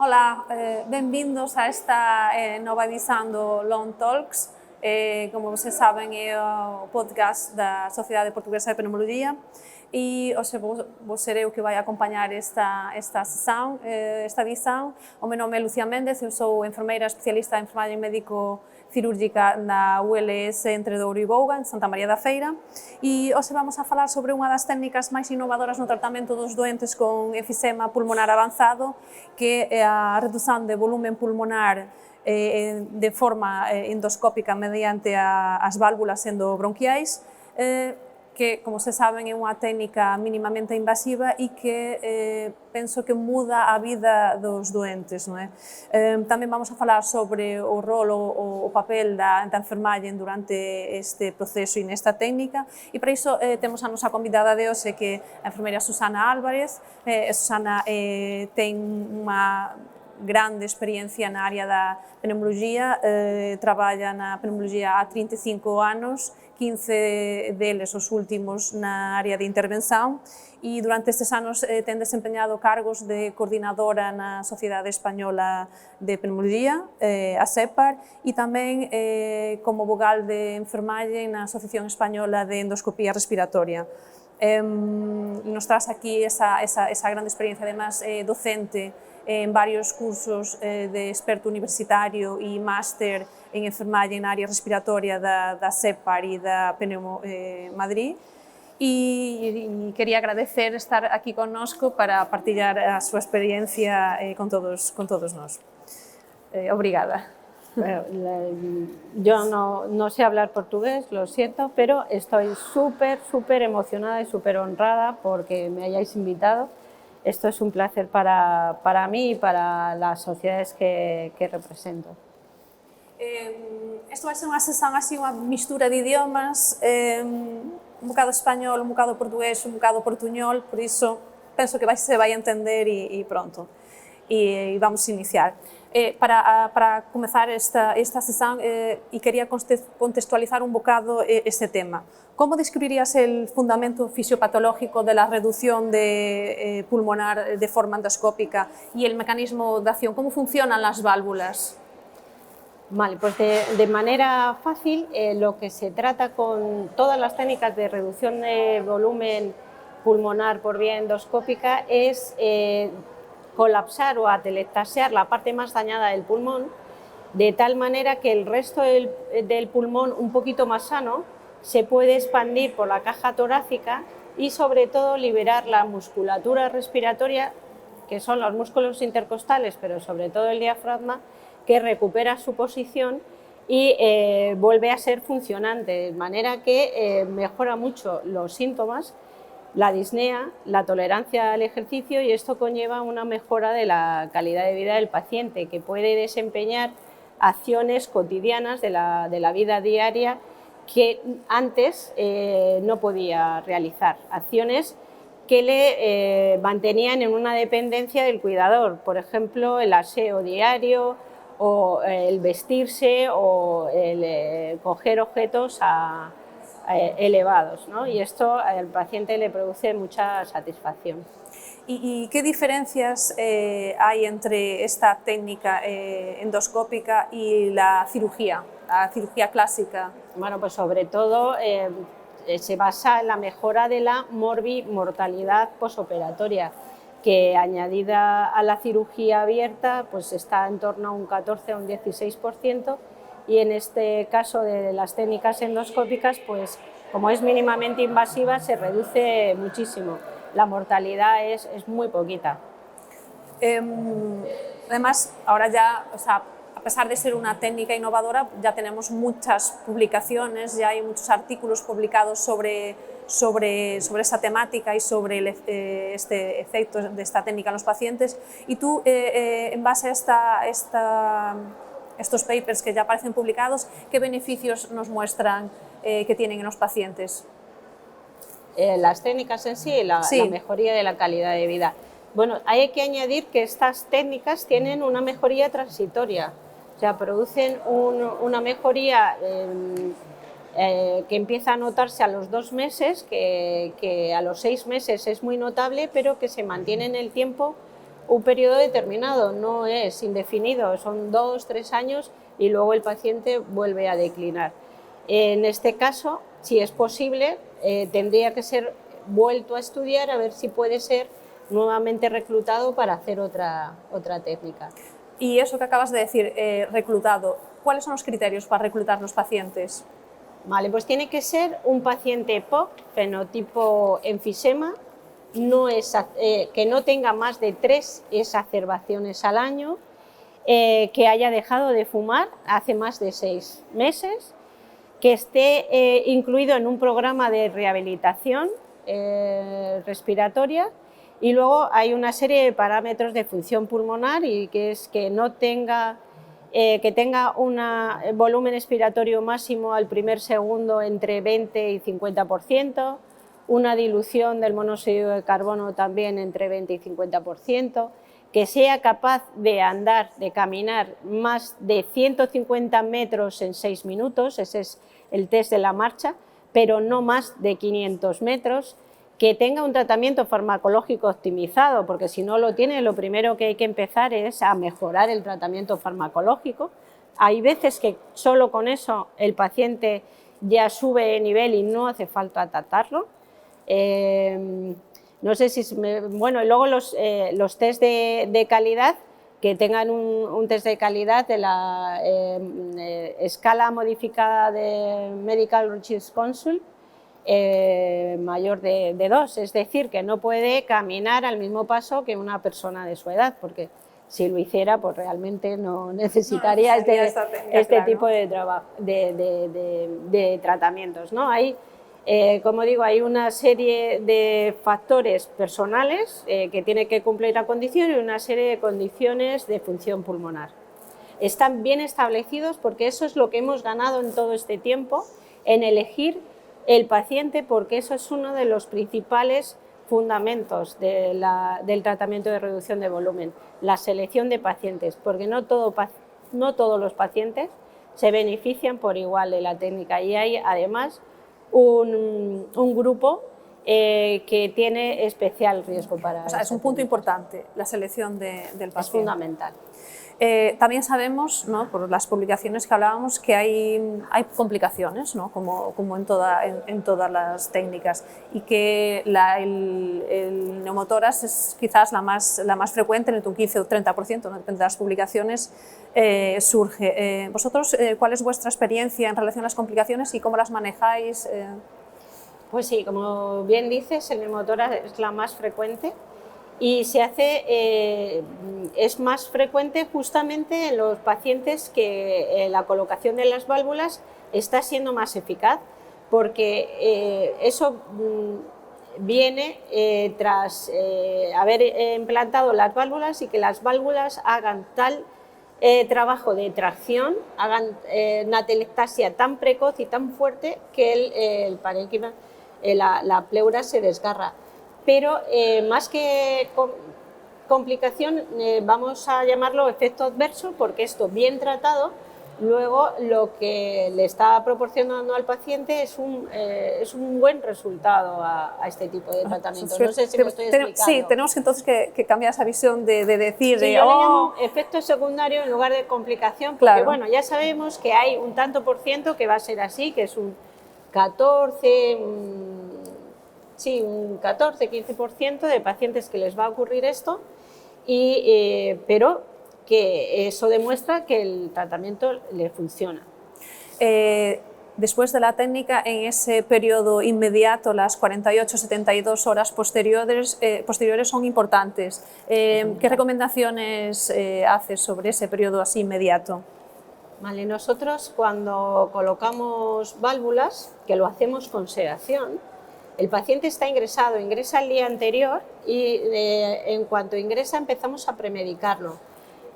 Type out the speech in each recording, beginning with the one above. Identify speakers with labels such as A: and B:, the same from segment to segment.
A: Ola, benvindos a esta nova edición do Long Talks. Como vocês saben, é o podcast da Sociedade Portuguesa de Pneumologia e hoxe vou ser eu que vai acompañar esta edición. O meu nome é Lucía Méndez, eu sou enfermeira especialista en enfermagem médico cirúrgica na ULS entre Douro e Bouga, en Santa María da Feira, e hoxe vamos a falar sobre unha das técnicas máis innovadoras no tratamento dos doentes con efisema pulmonar avanzado, que é a redución de volumen pulmonar de forma endoscópica mediante as válvulas endobronquiais, que, como se saben, é unha técnica minimamente invasiva e que penso que muda a vida dos doentes. Non é? Tamén vamos a falar sobre o rol, o papel da enfermagem durante este proceso e nesta técnica, e para iso temos a nosa convidada de hoxe, que é a enfermeira Susana Álvarez. Susana ten unha grande experiencia na área da pneumologia, traballa na pneumologia há 35 anos, 15 deles os últimos na área de intervención, e durante estes anos ten desempeñado cargos de coordinadora na Sociedade Española de Pneumologia, a SEPAR, e tamén como vogal de enfermagem na Asociación Española de Endoscopía Respiratoria. Nos traz aquí esa grande experiencia, además docente en varios cursos de experto universitario e máster en enfermagem na área respiratoria da SEPAR e da Pneumo Madrid, e quería agradecer estar aquí connosco para partillar a súa experiencia con todos nós. Obrigada.
B: Yo no sé hablar portugués, lo siento, pero estoy súper emocionada y súper honrada porque me hayáis invitado. Esto es un placer para mí y para las sociedades que represento.
A: Isto vai ser unha sesión así, unha mistura de idiomas, un bocado español, un bocado portugués, un bocado portuñol, por iso penso que se vai entender e pronto. E vamos iniciar. Para comezar esta sesión, e quería contextualizar un bocado este tema. ¿Cómo describirías el fundamento fisiopatológico de la reducción pulmonar de forma endoscópica y el mecanismo de acción? ¿Cómo funcionan las válvulas?
B: Vale, pues de manera fácil, lo que se trata con todas las técnicas de reducción de volumen pulmonar por vía endoscópica es colapsar o atelectasiar la parte más dañada del pulmón, de tal manera que el resto del pulmón, un poquito más sano, se puede expandir por la caja torácica y sobre todo liberar la musculatura respiratoria, que son los músculos intercostales, pero sobre todo el diafragma, que recupera su posición y vuelve a ser funcionante, de manera que mejora mucho los síntomas, la disnea, la tolerancia al ejercicio, y esto conlleva una mejora de la calidad de vida del paciente, que puede desempeñar acciones cotidianas de la vida diaria que antes no podía realizar, acciones que le mantenían en una dependencia del cuidador, por ejemplo, el aseo diario o el vestirse o el coger objetos elevados, ¿no? Y esto al paciente le produce mucha satisfacción.
A: ¿Y qué diferencias hay entre esta técnica endoscópica y la cirugía clásica?
B: Bueno, pues sobre todo se basa en la mejora de la morbimortalidad posoperatoria, que añadida a la cirugía abierta pues está en torno a un 14 a un 16%, y en este caso de las técnicas endoscópicas, pues como es mínimamente invasiva, se reduce muchísimo. La mortalidad es muy poquita.
A: Además, ahora ya, a pesar de ser una técnica innovadora, ya tenemos muchas publicaciones, ya hay muchos artículos publicados sobre esa temática y sobre este efecto de esta técnica en los pacientes. Y tú, en base a estos papers que ya aparecen publicados, ¿qué beneficios nos muestran que tienen en los pacientes?
B: Las técnicas en sí, la mejoría de la calidad de vida. Bueno, hay que añadir que estas técnicas tienen una mejoría transitoria, o sea, producen una mejoría que empieza a notarse a los 2 meses, que a los 6 meses es muy notable, pero que se mantiene en el tiempo un periodo determinado, no es indefinido, son 2 o 3 años y luego el paciente vuelve a declinar. En este caso, si es posible, tendría que ser vuelto a estudiar a ver si puede ser nuevamente reclutado para hacer otra técnica.
A: Y eso que acabas de decir, reclutado, ¿cuáles son los criterios para reclutar los pacientes?
B: Vale, pues tiene que ser un paciente POC, fenotipo enfisema, que no tenga más de 3 exacerbaciones al año, que haya dejado de fumar hace más de 6 meses, que esté incluido en un programa de rehabilitación respiratoria, y luego hay una serie de parámetros de función pulmonar, y que es que no tenga que tenga un volumen expiratorio máximo al primer segundo entre 20 y 50%, una dilución del monóxido de carbono también entre 20 y 50%, que sea capaz de andar, de caminar más de 150 metros en 6 minutos, ese es el test de la marcha, pero no más de 500 metros, que tenga un tratamiento farmacológico optimizado, porque si no lo tiene, lo primero que hay que empezar es a mejorar el tratamiento farmacológico. Hay veces que solo con eso el paciente ya sube de nivel y no hace falta tratarlo. No sé si... Bueno, y luego los test de calidad, que tengan un test de calidad de la escala modificada de Medical Research Council, mayor de 2, es decir, que no puede caminar al mismo paso que una persona de su edad, porque si lo hiciera, pues realmente no necesitaría este tipo de tratamientos, ¿no? Hay, como digo, hay una serie de factores personales que tiene que cumplir la condición, y una serie de condiciones de función pulmonar. Están bien establecidos, porque eso es lo que hemos ganado en todo este tiempo, en elegir el paciente, porque eso es uno de los principales fundamentos del tratamiento de reducción de volumen, la selección de pacientes, porque no todos los pacientes se benefician por igual de la técnica, y hay además un grupo que tiene especial riesgo para...
A: O sea, es un punto importante, la selección del paciente.
B: Es fundamental.
A: También sabemos, ¿no?, por las publicaciones que hablábamos, que hay complicaciones, ¿no?, como en todas las técnicas, y que el neumotórax es quizás la más frecuente, en un 15 o 30%, ¿no?, depende de las publicaciones, surge. ¿Vosotros cuál es vuestra experiencia en relación a las complicaciones y cómo las manejáis?
B: Pues sí, como bien dices, el neumotórax es la más frecuente, y es más frecuente justamente en los pacientes que la colocación de las válvulas está siendo más eficaz, porque eso viene tras haber implantado las válvulas, y que las válvulas hagan tal trabajo de tracción, hagan una atelectasia tan precoz y tan fuerte que el parénquima, la pleura se desgarra. Pero más que complicación, vamos a llamarlo efecto adverso, porque esto bien tratado, luego lo que le está proporcionando al paciente es un buen resultado a este tipo de tratamientos. No sé si me estoy explicando.
A: Sí, tenemos entonces que cambiar esa visión de decir...
B: Sí, yo le llamo efecto secundario en lugar de complicación, porque
A: claro,
B: bueno, ya sabemos que hay un tanto por ciento que va a ser así, que es un 14... Sí, un 14-15% de pacientes que les va a ocurrir esto, pero que eso demuestra que el tratamiento le funciona.
A: Después de la técnica, en ese periodo inmediato, las 48-72 horas posteriores son importantes. ¿Qué recomendaciones haces sobre ese periodo así inmediato?
B: Vale, nosotros cuando colocamos válvulas, que lo hacemos con sedación, el paciente está ingresado, ingresa el día anterior, y en cuanto ingresa empezamos a premedicarlo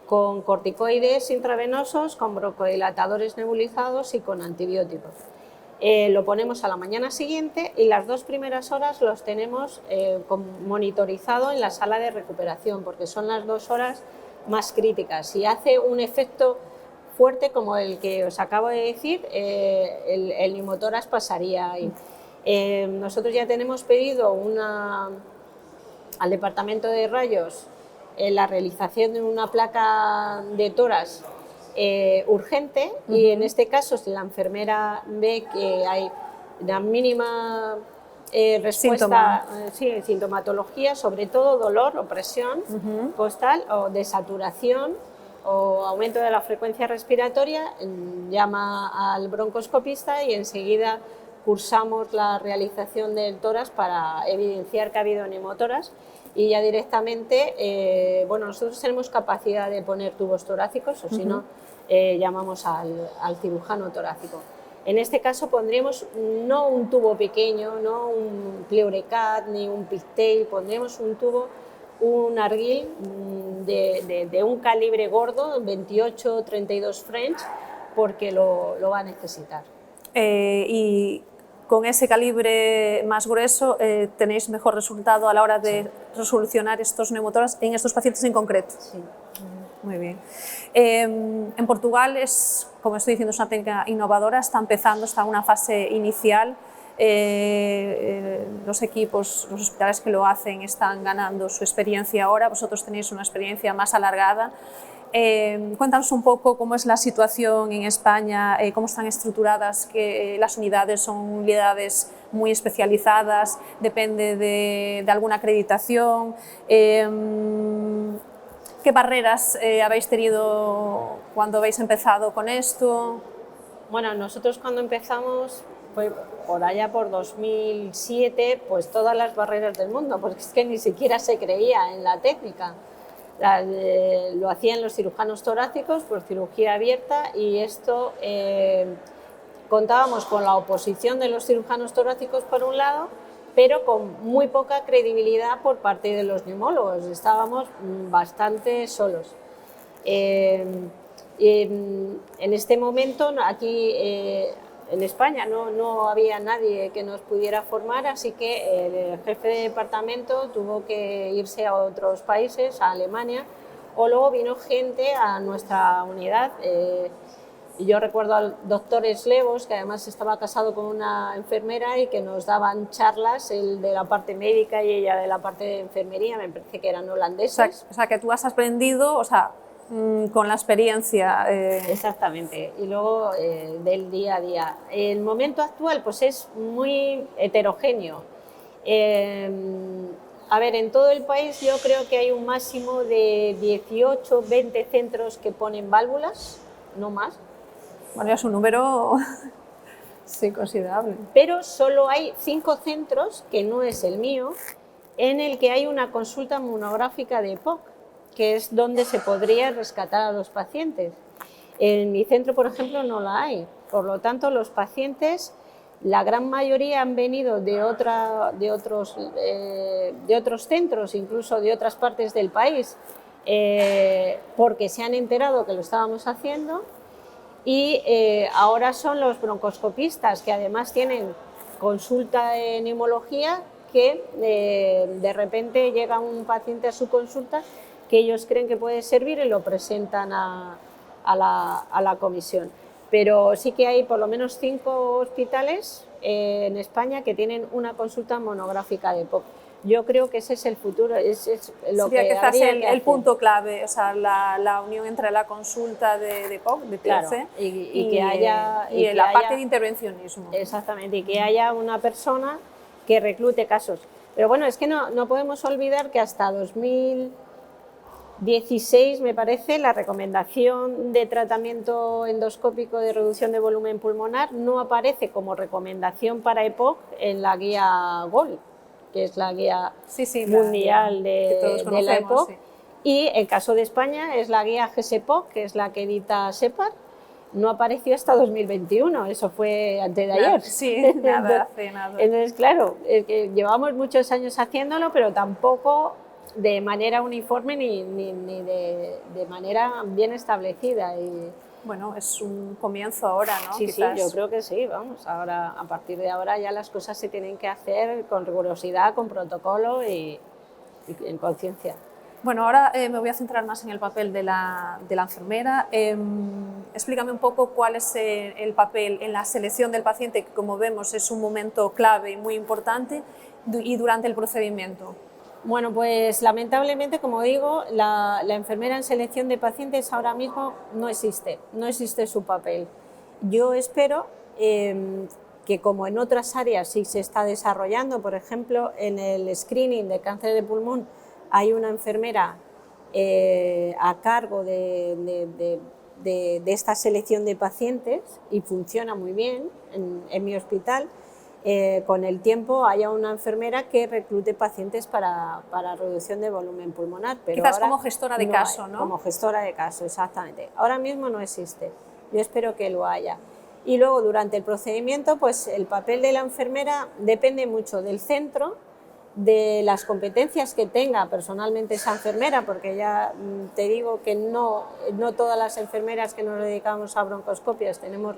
B: con corticoides intravenosos, con broncodilatadores nebulizados y con antibióticos. Lo ponemos a la mañana siguiente, y las 2 primeras horas los tenemos monitorizado en la sala de recuperación, porque son las 2 horas más críticas. Si hace un efecto fuerte como el que os acabo de decir, el neumotórax pasaría ahí. Nosotros ya tenemos pedido al departamento de rayos la realización de una placa de tórax urgente, y en este caso si la enfermera ve que hay una mínima respuesta, sintomatología, sobre todo dolor o presión costal o de saturación o aumento de la frecuencia respiratoria, llama al broncoscopista y enseguida cursamos la realización del tórax para evidenciar que ha habido neumotórax, y ya directamente, bueno, nosotros tenemos capacidad de poner tubos torácicos, o si no, llamamos al cirujano torácico. En este caso pondríamos no un tubo pequeño, no un pleurecat ni un pigtail, pondríamos un tubo, un arguil de un calibre gordo, 28-32 French, porque lo va a necesitar.
A: Y con ese calibre más grueso tenéis mejor resultado a la hora de resolucionar estos neumotórax en estos pacientes en concreto.
B: Sí.
A: Muy bien. En Portugal es, como estoy diciendo, es una técnica innovadora, está empezando, está en una fase inicial. Los equipos, los hospitales que lo hacen están ganando su experiencia ahora, vosotros tenéis una experiencia más alargada. Cuéntanos un poco cómo es la situación en España, cómo están estructuradas, que las unidades son unidades muy especializadas, depende de alguna acreditación. ¿Qué barreras habéis tenido cuando habéis empezado con esto?
B: Bueno, nosotros cuando empezamos, fue por allá por 2007, pues todas las barreras del mundo, porque es que ni siquiera se creía en la técnica. Lo hacían los cirujanos torácicos por cirugía abierta, y esto contábamos con la oposición de los cirujanos torácicos por un lado, pero con muy poca credibilidad por parte de los neumólogos, estábamos bastante solos. En este momento aquí en España no había nadie que nos pudiera formar, así que el jefe de departamento tuvo que irse a otros países, a Alemania, o luego vino gente a nuestra unidad. Yo recuerdo al doctor Slevos, que además estaba casado con una enfermera y que nos daban charlas, él de la parte médica y ella de la parte de enfermería, me parece que eran holandeses.
A: O sea que tú has aprendido, o sea, con la experiencia.
B: Exactamente, y luego del día a día. El momento actual pues es muy heterogéneo. A ver, en todo el país yo creo que hay un máximo de 18-20 centros que ponen válvulas, no más.
A: Bueno, es un número sí, considerable.
B: Pero solo hay 5 centros, que no es el mío, en el que hay una consulta monográfica de EPOC, que es donde se podría rescatar a los pacientes. En mi centro, por ejemplo, no la hay. Por lo tanto, los pacientes, la gran mayoría han venido de otros centros, incluso de otras partes del país, porque se han enterado que lo estábamos haciendo, y ahora son los broncoscopistas, que además tienen consulta de neumología, que de repente llega un paciente a su consulta que ellos creen que puede servir y lo presentan a la comisión. Pero sí que hay por lo menos 5 hospitales en España que tienen una consulta monográfica de EPOC. Yo creo que ese es el futuro, es lo
A: sería
B: que
A: quizás
B: habría que hacer.
A: El punto clave, o sea, la unión entre la consulta de EPOC, de PLC,
B: claro, y que haya...
A: Y la parte de intervencionismo.
B: Exactamente, y que haya una persona que reclute casos. Pero bueno, es que no podemos olvidar que hasta 2016, me parece, la recomendación de tratamiento endoscópico de reducción de volumen pulmonar no aparece como recomendación para EPOC en la guía GOL, que es la guía mundial de la EPOC, sí. Y en caso de España es la guía GSEPOC, que es la que edita SEPAR, no apareció hasta 2021, eso fue antes de ayer.
A: Sí, nada, hace nada.
B: Entonces, claro, es que llevamos muchos años haciéndolo, pero tampoco de manera uniforme ni de manera bien establecida. Y
A: bueno, es un comienzo ahora, ¿no?
B: Sí,
A: quizás.
B: Sí, yo creo que sí, vamos, ahora, a partir de ahora ya las cosas se tienen que hacer con rigurosidad, con protocolo y en conciencia.
A: Bueno, ahora me voy a centrar más en el papel de la enfermera. Explícame un poco cuál es el papel en la selección del paciente, que como vemos es un momento clave y muy importante, y durante el procedimiento.
B: Bueno, pues lamentablemente, como digo, la enfermera en selección de pacientes ahora mismo no existe su papel. Yo espero que, como en otras áreas sí se está desarrollando, por ejemplo, en el screening de cáncer de pulmón hay una enfermera a cargo de esta selección de pacientes y funciona muy bien en mi hospital. Con el tiempo haya una enfermera que reclute pacientes para reducción de volumen pulmonar. Pero
A: quizás
B: ahora
A: como gestora de caso, ¿no?
B: Como gestora de caso, exactamente. Ahora mismo no existe, yo espero que lo haya. Y luego, durante el procedimiento, pues el papel de la enfermera depende mucho del centro, de las competencias que tenga personalmente esa enfermera, porque ya te digo que no todas las enfermeras que nos dedicamos a broncoscopias tenemos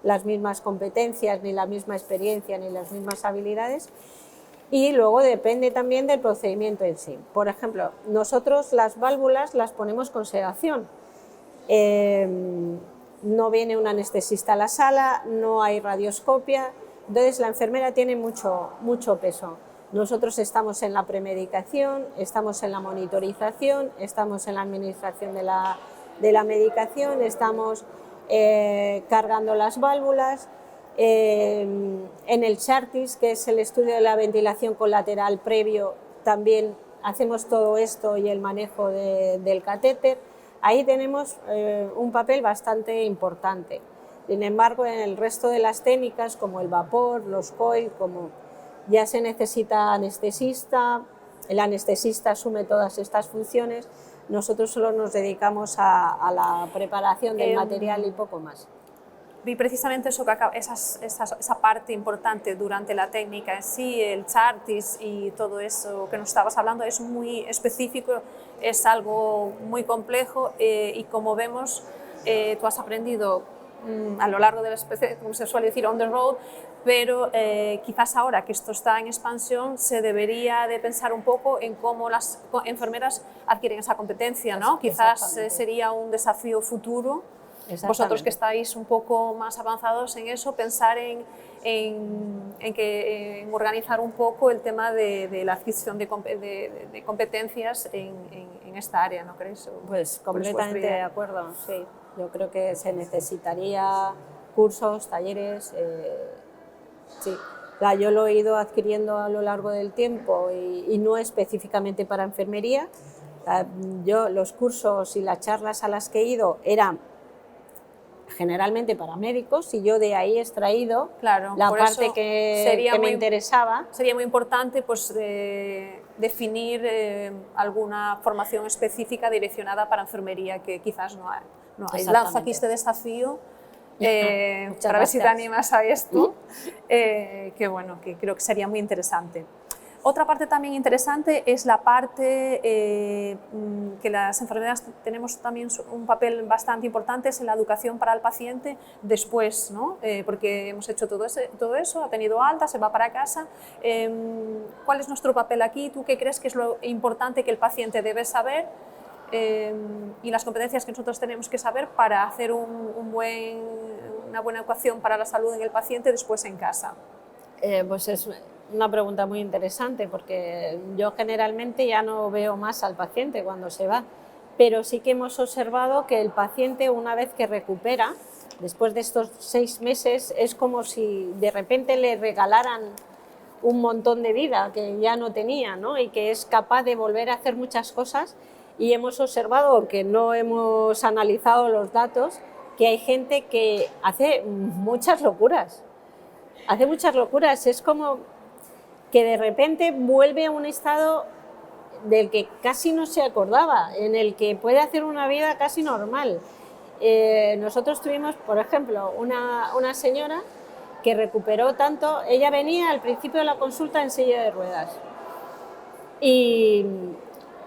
B: las mismas competencias, ni la misma experiencia, ni las mismas habilidades. Y luego depende también del procedimiento en sí. Por ejemplo, nosotros las válvulas las ponemos con sedación. No viene un anestesista a la sala, no hay radioscopia, entonces la enfermera tiene mucho peso. Nosotros estamos en la premedicación, estamos en la monitorización, estamos en la administración de la medicación, estamos cargando las válvulas, en el chartis, que es el estudio de la ventilación colateral previo, también hacemos todo esto y el manejo del catéter. Ahí tenemos un papel bastante importante. Sin embargo, en el resto de las técnicas, como el vapor, los coil, como ya se necesita anestesista, el anestesista asume todas estas funciones, nosotros solo nos dedicamos a la preparación del material y poco más.
A: Y precisamente eso, esa parte importante durante la técnica en sí, el chartis y todo eso que nos estabas hablando, es muy específico, es algo muy complejo y como vemos, tú has aprendido a lo largo de la especie, como se suele decir, on the road, pero quizás ahora que esto está en expansión se debería de pensar un poco en cómo las enfermeras adquieren esa competencia, ¿no? Quizás sería un desafío futuro. Vosotros que estáis un poco más avanzados en eso, pensar en organizar un poco el tema de la adquisición de competencias en esta área, ¿no crees?
B: Pues completamente de acuerdo, sí. Yo creo que se necesitaría cursos, talleres, sí. O sea, yo lo he ido adquiriendo a lo largo del tiempo y no específicamente para enfermería. Yo los cursos y las charlas a las que he ido eran generalmente para médicos, y yo de ahí he extraído la parte que me interesaba.
A: Sería muy importante pues, definir alguna formación específica direccionada para enfermería, que quizás no hay. Lanzo aquí este desafío para ver si te animas a esto, que bueno, que creo que sería muy interesante. Otra parte también interesante es la parte que las enfermeras tenemos también un papel bastante importante, es en la educación para el paciente después, ¿no? Porque hemos hecho todo eso, ha tenido alta, se va para casa. ¿Cuál es nuestro papel aquí? ¿Tú qué crees que es lo importante que el paciente debe saber y las competencias que nosotros tenemos que saber para hacer una buena ecuación para la salud en el paciente después en casa?
B: Pues es una pregunta muy interesante, porque yo generalmente ya no veo más al paciente cuando se va, pero sí que hemos observado que el paciente, una vez que recupera, después de estos 6 meses, es como si de repente le regalaran un montón de vida que ya no tenía, ¿no? Y que es capaz de volver a hacer muchas cosas, y hemos observado, que no hemos analizado los datos, que hay gente que hace muchas locuras. Es como que de repente vuelve a un estado del que casi no se acordaba, en el que puede hacer una vida casi normal. Nosotros tuvimos, por ejemplo, una señora que recuperó tanto. Ella venía al principio de la consulta en silla de ruedas, y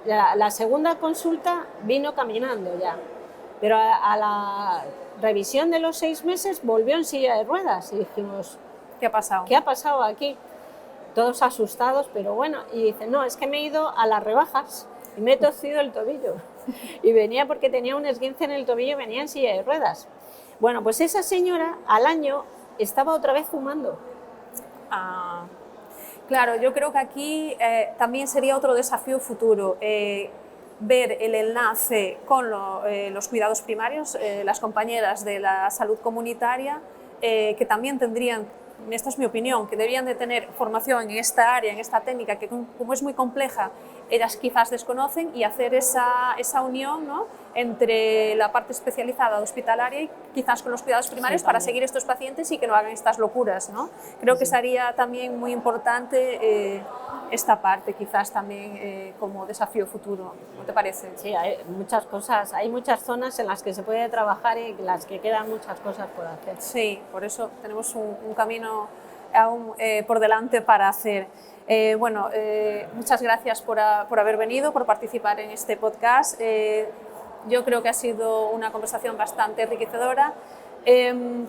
B: la segunda consulta vino caminando ya, pero a la revisión de los 6 meses volvió en silla de ruedas, y dijimos,
A: ¿qué ha pasado?
B: ¿Qué ha pasado aquí? Todos asustados, pero bueno, y dice, no, es que me he ido a las rebajas y me he torcido el tobillo. Y venía porque tenía un esguince en el tobillo y venía en silla de ruedas. Bueno, pues esa señora al año estaba otra vez fumando.
A: Claro, yo creo que aquí también sería otro desafío futuro, ver el enlace con los cuidados primarios, las compañeras de la salud comunitaria, que también tendrían, esta es mi opinión, que deberían de tener formación en esta área, en esta técnica, que como es muy compleja, ellas quizás desconocen, y hacer esa unión, ¿no?, entre la parte especializada hospitalaria y quizás con los cuidados primarios, para seguir estos pacientes y que no hagan estas locuras, ¿no? Creo que sería también muy importante esta parte, quizás también como desafío futuro, ¿no te parece?
B: Sí, hay muchas cosas, hay muchas zonas en las que se puede trabajar y en las que quedan muchas cosas por hacer.
A: Sí, por eso tenemos un camino aún por delante para hacer. Muchas gracias por haber venido, por participar en este podcast. Yo creo que ha sido una conversación bastante enriquecedora.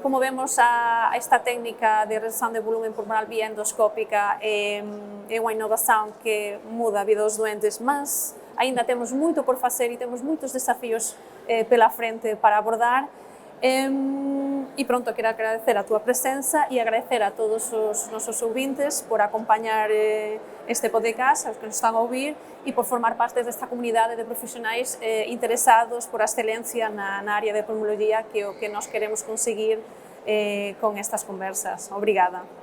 A: Como vemos, a esta técnica de redução de volumen pulmonar vía endoscópica é unha innovación que muda a vida dos doentes, mas ainda temos moito por facer e temos moitos desafíos pela frente para abordar. E pronto, quero agradecer a túa presenza e agradecer a todos os nosos ouvintes por acompañar este podcast, aos que nos están a ouvir, e por formar parte desta comunidade de profesionais interesados por a excelencia na área de pulmonología, que é o que nós queremos conseguir con estas conversas. Obrigada.